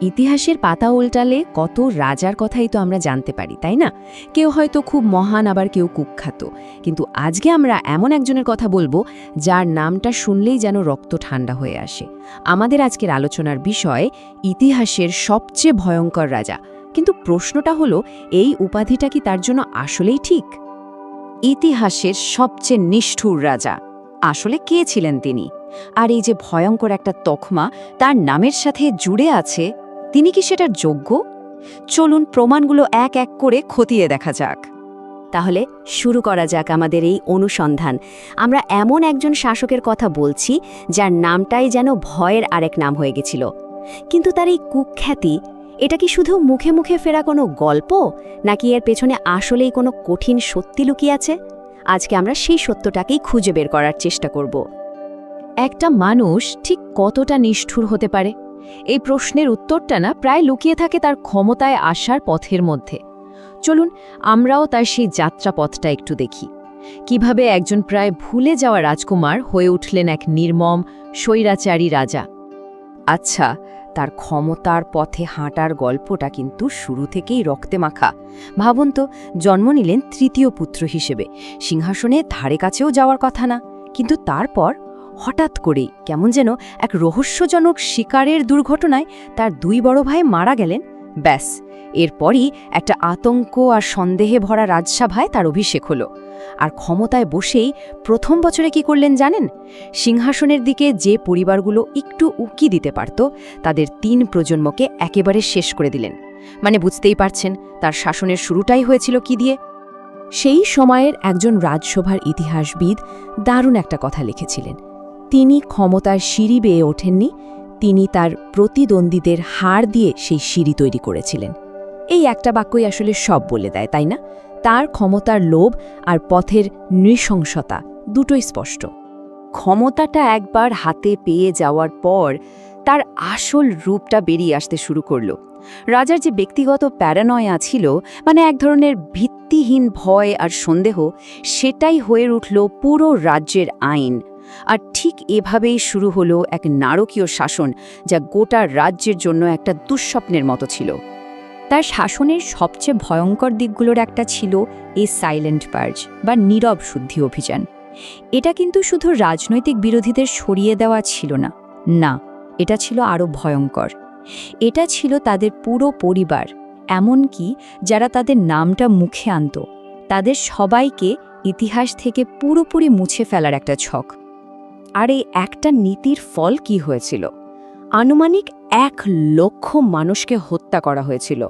ইতিহাসের পাতা উল্টালে কত রাজার কথাই তো আমরা জানতে পারি, তাই না? কেউ হয়তো খুব মহান, আবার কেউ কুখ্যাত। কিন্তু আজকে আমরা এমন একজনের কথা বলবো যার নামটা শুনলেই যেন রক্ত ঠান্ডা হয়ে আসে। আমাদের আজকের আলোচনার বিষয় ইতিহাসের সবচেয়ে ভয়ঙ্কর রাজা। কিন্তু প্রশ্নটা হলো, এই উপাধিটা কি তার জন্য আসলেই ঠিক? ইতিহাসের সবচেয়ে নিষ্ঠুর রাজা আসলে কে ছিলেন তিনি? আর এই যে ভয়ঙ্কর একটা তকমা তার নামের সাথে জুড়ে আছে, তিনি কি সেটার যোগ্য? চলুন প্রমাণগুলো এক এক করে খতিয়ে দেখা যাক। তাহলে শুরু করা যাক আমাদের এই অনুসন্ধান। আমরা এমন একজন শাসকের কথা বলছি যার নামটাই যেন ভয়ের আরেক নাম হয়ে গেছিল। কিন্তু তার এই কুখ্যাতি, এটা কি শুধু মুখে মুখে ফেরা কোনো গল্প, নাকি এর পেছনে আসলেই কোনো কঠিন সত্যি লুকিয়ে আছে? আজকে আমরা সেই সত্যটাকেই খুঁজে বের করার চেষ্টা করব। একটা মানুষ ঠিক কতটা নিষ্ঠুর হতে পারে? এই প্রশ্নের উত্তরটা না প্রায় লুকিয়ে থাকে তার ক্ষমতায় আসার পথের মধ্যে। চলুন আমরাও তার সেই যাত্রাপথটা একটু দেখি। কিভাবে একজন প্রায় ভুলে যাওয়া রাজকুমার হয়ে উঠলেন এক নির্মম স্বৈরাচারী রাজা। আচ্ছা, তার ক্ষমতার পথে হাঁটার গল্পটা কিন্তু শুরু থেকেই রক্তে মাখা। ভাবুন তো, জন্ম নিলেন তৃতীয় পুত্র হিসেবে, সিংহাসনে ধারে কাছেও যাওয়ার কথা না, কিন্তু তারপর হঠাৎ করেই কেমন যেন এক রহস্যজনক শিকারের দুর্ঘটনায় তার দুই বড় ভাই মারা গেলেন। ব্যাস, এরপরই একটা আতঙ্ক আর সন্দেহে ভরা রাজসভায় তার অভিষেক হলো। আর ক্ষমতায় বসেই প্রথম বছরে কি করলেন জানেন? সিংহাসনের দিকে যে পরিবারগুলো একটু উকি দিতে পারত, তাদের ৩ প্রজন্মকে একেবারে শেষ করে দিলেন। মানে বুঝতেই পারছেন তার শাসনের শুরুটাই হয়েছিল কি দিয়ে। সেই সময়ের একজন রাজসভার ইতিহাসবিদ দারুণ একটা কথা লিখেছিলেন। তিনি ক্ষমতার সিঁড়ি বেয়ে ওঠেননি, তিনি তার প্রতিদ্বন্দ্বীদের হাড় দিয়ে সেই সিঁড়ি তৈরি করেছিলেন। এই একটা বাক্যই আসলে সব বলে দেয়, তাই না? তার ক্ষমতার লোভ আর পথের নৃশংসতা দুটোই স্পষ্ট। ক্ষমতাটা একবার হাতে পেয়ে যাওয়ার পর তার আসল রূপটা বেরিয়ে আসতে শুরু করল। রাজার যে ব্যক্তিগত প্যারানয়া ছিল, মানে এক ধরনের ভিত্তিহীন ভয় আর সন্দেহ, সেটাই হয়ে উঠল পুরো রাজ্যের আইন। আর ঠিক এভাবেই শুরু হলো এক নারকীয় শাসন, যা গোটা রাজ্যের জন্য একটা দুঃস্বপ্নের মতো ছিল। তার শাসনের সবচেয়ে ভয়ঙ্কর দিকগুলোর একটা ছিল এই সাইলেন্ট পার্জ বা নীরব শুদ্ধি অভিযান। এটা কিন্তু শুধু রাজনৈতিক বিরোধীদের সরিয়ে দেওয়া ছিল না, না, এটা ছিল আরও ভয়ঙ্কর। এটা ছিল তাদের পুরো পরিবার, এমনকি যারা তাদের নামটা মুখে আনত, তাদের সবাইকে ইতিহাস থেকে পুরোপুরি মুছে ফেলার একটা ছক। আর এই একটা নীতির ফল কি হয়েছিল? আনুমানিক 1,00,000 মানুষকে হত্যা করা হয়েছিল।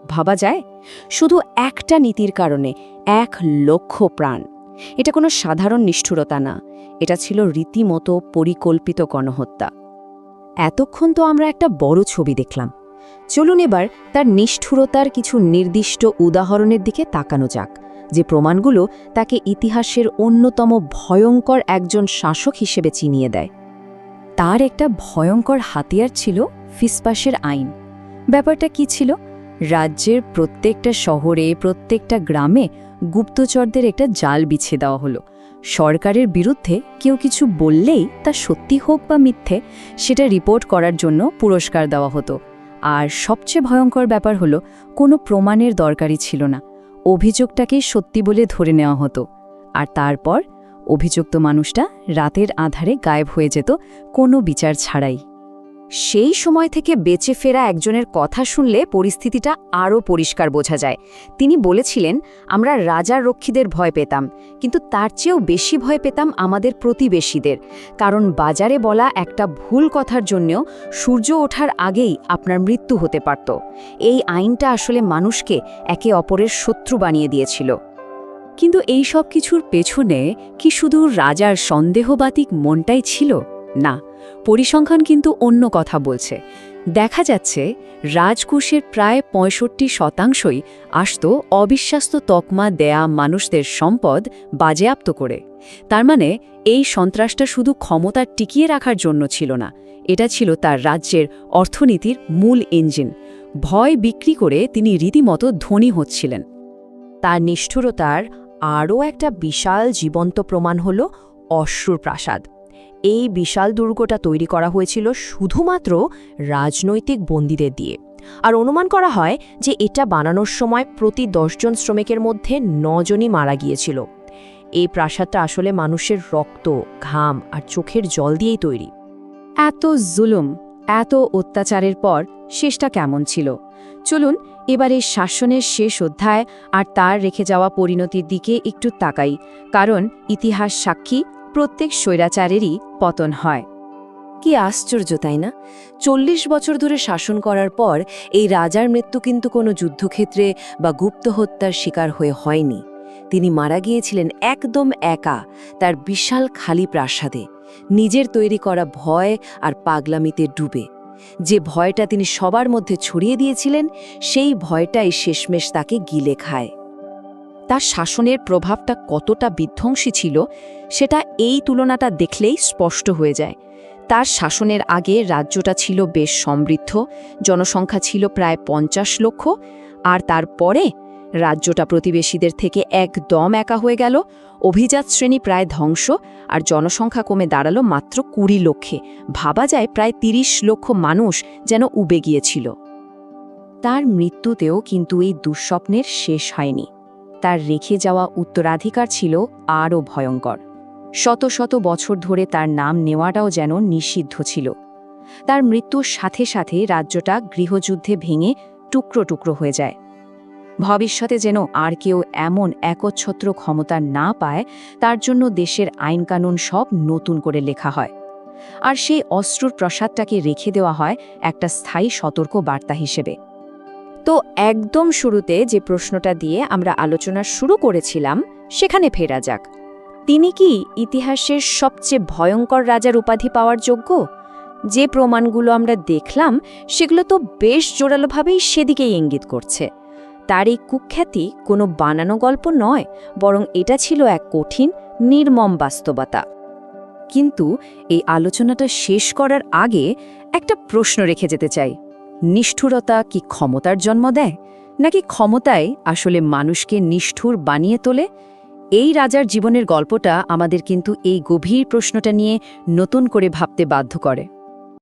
ভাবা যায়? শুধু একটা নীতির কারণে 1,00,000 প্রাণ। এটা কোনো সাধারণ নিষ্ঠুরতা না, এটা ছিল রীতিমতো পরিকল্পিত গণহত্যা। এতক্ষণ তো আমরা একটা বড় ছবি দেখলাম। চলুন এবার তার নিষ্ঠুরতার কিছু নির্দিষ্ট উদাহরণের দিকে তাকানো যাক, যে প্রমাণগুলো তাকে ইতিহাসের অন্যতম ভয়ঙ্কর একজন শাসক হিসেবে চিনিয়ে দেয়। তার একটা ভয়ঙ্কর হাতিয়ার ছিল ফিসপাসের আইন। ব্যাপারটা কি ছিল? রাজ্যের প্রত্যেকটা শহরে, প্রত্যেকটা গ্রামে গুপ্তচরদের একটা জাল বিছিয়ে দেওয়া হলো। সরকারের বিরুদ্ধে কেউ কিছু বললেই, তা সত্যি হোক বা মিথ্যে, সেটা রিপোর্ট করার জন্য পুরস্কার দেওয়া হতো। আর সবচেয়ে ভয়ঙ্কর ব্যাপার হলো, কোনো প্রমাণের দরকারই ছিল না, অভিযোগটাকে সত্যি বলে ধরে নেওয়া হতো। আর তারপর অভিযুক্ত মানুষটা রাতের আধারে গায়েব হয়ে যেত, কোনো বিচার ছাড়াই। সেই সময় থেকে বেঁচে ফেরা একজনের কথা শুনলে পরিস্থিতিটা আরও পরিষ্কার বোঝা যায়। তিনি বলেছিলেন, আমরা রাজার রক্ষীদের ভয় পেতাম, কিন্তু তার চেয়েও বেশি ভয় পেতাম আমাদের প্রতিবেশীদের, কারণ বাজারে বলা একটা ভুল কথার জন্যও সূর্য ওঠার আগেই আপনার মৃত্যু হতে পারত। এই আইনটা আসলে মানুষকে একে অপরের শত্রু বানিয়ে দিয়েছিল। কিন্তু এই সব কিছুর পেছনে কি শুধু রাজার সন্দেহবাতিক মনটাই ছিল? না, পরিসংখ্যান কিন্তু অন্য কথা বলছে। দেখা যাচ্ছে রাজকোষের প্রায় 65% আসত অবিশ্বাস্য তকমা দেয়া মানুষদের সম্পদ বাজেয়াপ্ত করে। তার মানে এই সন্ত্রাসটা শুধু ক্ষমতা টিকিয়ে রাখার জন্য ছিল না, এটা ছিল তার রাজ্যের অর্থনীতির মূল ইঞ্জিন। ভয় বিক্রি করে তিনি রীতিমতো ধনী হচ্ছিলেন। তার নিষ্ঠুরতার আরও একটা বিশাল জীবন্ত প্রমাণ হল অশ্রুর প্রাসাদ। এই বিশাল দুর্গটা তৈরি করা হয়েছিল শুধুমাত্র রাজনৈতিক বন্দীদের দিয়ে। আর অনুমান করা হয় যে এটা বানানোর সময় প্রতি 10 জন শ্রমিকের মধ্যে 9 জনই মারা গিয়েছিল। এই প্রাসাদটা আসলে মানুষের রক্ত, ঘাম আর চোখের জল দিয়েই তৈরি। এত জুলুম, এত অত্যাচারের পর শেষটা কেমন ছিল? চলুন এবার এই শাসনের শেষ অধ্যায় আর তার রেখে যাওয়া পরিণতির দিকে একটু তাকাই, কারণ ইতিহাস সাক্ষী প্রত্যেক স্বৈরাচারেরই পতন হয়। কি আশ্চর্য, তাই না? 40 বছর ধরে শাসন করার পর এই রাজার মৃত্যু কিন্তু কোনো যুদ্ধক্ষেত্রে বা গুপ্ত হত্যার শিকার হয়ে হয়নি। তিনি মারা গিয়েছিলেন একদম একা, তার বিশাল খালি প্রাসাদে, নিজের তৈরি করা ভয় আর পাগলামিতে ডুবে। যে ভয়টা তিনি সবার মধ্যে ছড়িয়ে দিয়েছিলেন, সেই ভয়টাই শেষমেশ তাকে গিলে খায়। তার শাসনের প্রভাবটা কতটা বিধ্বংসী ছিল সেটা এই তুলনাটা দেখলেই স্পষ্ট হয়ে যায়। তার শাসনের আগে রাজ্যটা ছিল বেশ সমৃদ্ধ, জনসংখ্যা ছিল প্রায় 50 লক্ষ, আর তারপরে রাজ্যটা প্রতিবেশীদের থেকে একদম একা হয়ে গেল। অভিজাত শ্রেণী প্রায় ধ্বংস, আর জনসংখ্যা কমে দাঁড়ালো মাত্র 20 লক্ষে। ভাবা যায় প্রায় 30 লক্ষ মানুষ যেন উবে গিয়েছিল। তার মৃত্যুতেও কিন্তু এই দুঃস্বপ্নের শেষ হয়নি। তার রেখে যাওয়া উত্তরাধিকার ছিল আরও ভয়ঙ্কর। শত শত বছর ধরে তার নাম নেওয়াটাও যেন নিষিদ্ধ ছিল। তার মৃত্যুর সাথে সাথে রাজ্যটা গৃহযুদ্ধে ভেঙে টুকরো টুকরো হয়ে যায়। ভবিষ্যতে যেন আর কেউ এমন একচ্ছত্র ক্ষমতা না পায়, তার জন্য দেশের আইনকানুন সব নতুন করে লেখা হয়। আর সেই অশ্রুর প্রসাদটাকে রেখে দেওয়া হয় একটা স্থায়ী সতর্ক বার্তা হিসেবে। তো একদম শুরুতে যে প্রশ্নটা দিয়ে আমরা আলোচনা শুরু করেছিলাম, সেখানে ফেরা যাক। তিনি কি ইতিহাসের সবচেয়ে ভয়ঙ্কর রাজার উপাধি পাওয়ার যোগ্য? যে প্রমাণগুলো আমরা দেখলাম সেগুলো তো বেশ জোরালোভাবেই সেদিকেই ইঙ্গিত করছে। তার এই কুখ্যাতি কোনো বানানো গল্প নয়, বরং এটা ছিল এক কঠিন, নির্মম বাস্তবতা। কিন্তু এই আলোচনাটা শেষ করার আগে একটা প্রশ্ন রেখে যেতে চাই। নিষ্ঠুরতা কি ক্ষমতার জন্ম দেয়, নাকি ক্ষমতায় আসলে মানুষকে নিষ্ঠুর বানিয়ে তোলে? এই রাজার জীবনের গল্পটা আমাদের কিন্তু এই গভীর প্রশ্নটা নিয়ে নতুন করে ভাবতে বাধ্য করে।